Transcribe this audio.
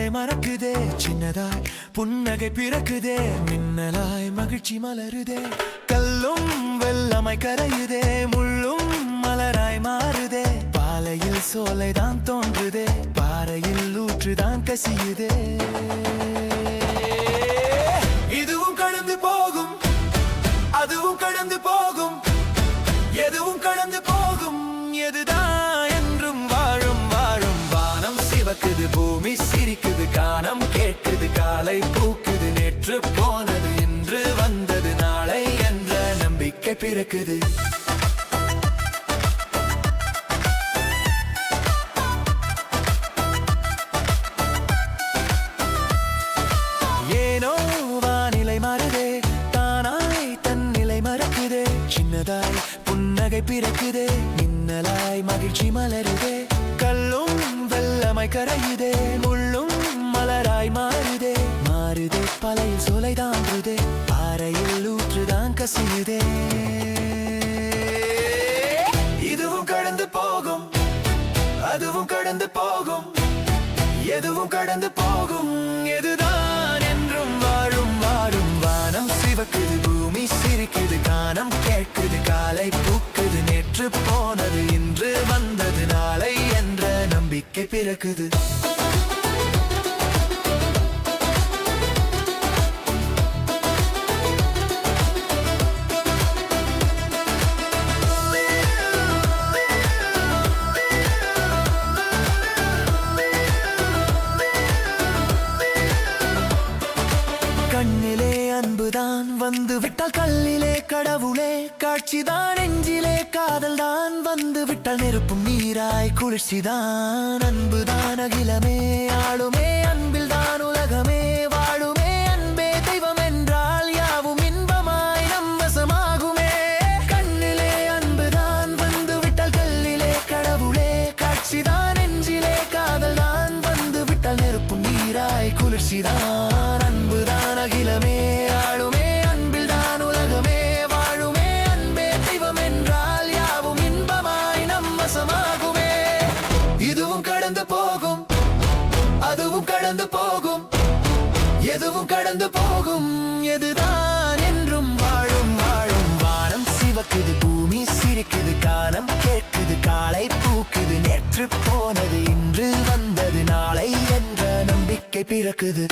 நிலை மறக்குதே, சின்னதாய் புன்னகை பிறக்குதே, மின்னலாய் மகிழ்ச்சி மலருதே. கல்லும் வெள்ளமாய் கரையுதே, முள்ளும் மலராய் மாறுதே. பாலையில் சோலைதான் தோன்றுதே, பாறையில் ஊற்றுதான் கசியுதே. இதுவும் கடந்து போகும், அதுவும் கடந்து போகும், எதுவும் கடந்து போகும். எதுதான் என்றும் வாழும் வாழும். வானம் சிவக்குது, பூமி சிரிக்குது, கானம் கேட்குது, காலை பூக்குது. நேற்று போனது, இன்று வந்தது, நாளை என்ற நம்பிக்கை பிறக்குது. ஏனோ வானிலை மாறுதே, தானாய் தன் நிலை மறக்குதே. சின்னதாய் புன்னகை பிறக்குதே, மின்னலாய் மகிழ்ச்சி மலருதே. கல்லும் வெள்ளமாய் கரையுதே, முள்ளும் மலராய் மாறுதே. மாறுதே பலையில் சோலை தாண்டுதே, பாறையில் ஊற்றுதான் கசியுதே. இதுவும் கடந்து போகும், அதுவும் கடந்து போகும், எதுவும் கடந்து போகும். எதுதான் என்றும் வாழும் வாழும். வானம் சிவக்குது, பூமி சிரிக்குது, கானம் கேட்குது, காலை பூக்குது. நேற்று போனது, இன்று வந்தது, நாளை என்ற நம்பிக்கை பிறக்குது. கண்ணிலே அன்புதான் வந்து விட்டால், கல்லிலே கடவுளே காட்சிதான். நெஞ்சிலே காதல் தான் வந்து விட்டால், நெருப்பும் நீராய் குளிர்ச்சிதான். அன்புதான் அகிலமே ஆளுமே, அன்பில் தான் உலகமே வாழுமே. அன்பே தெய்வம் என்றால் யாவும் இன்பமாய் நம் வசமாகுமே. கண்ணிலே அன்புதான் வந்து விட்டால், கல்லிலே கடவுளே காட்சிதான். நெஞ்சிலே காதல் தான் வந்து விட்டால், நெருப்பும் நீராய் குளிர்ச்சிதான். அன்புதான் அகிலமே ஆளுமே, அன்பில் தான் உலகமே வாழுமே. அன்பே தெய்வம் என்றால் யாவும் இன்பமாய் நம் வசமாகுமே. இதுவும் கடந்து போகும், அதுவும் கடந்து போகும், எதுவும் கடந்து போகும். எதுதான் என்றும் வாழும் வாழும். வானம் சிவக்குது, பூமி சிரிக்குது, கானம் கேட்குது, காலை பூக்குது. நேற்று போனது, இன்று வந்தது, நாளை என்ற நம்பிக்கை பிறக்குது.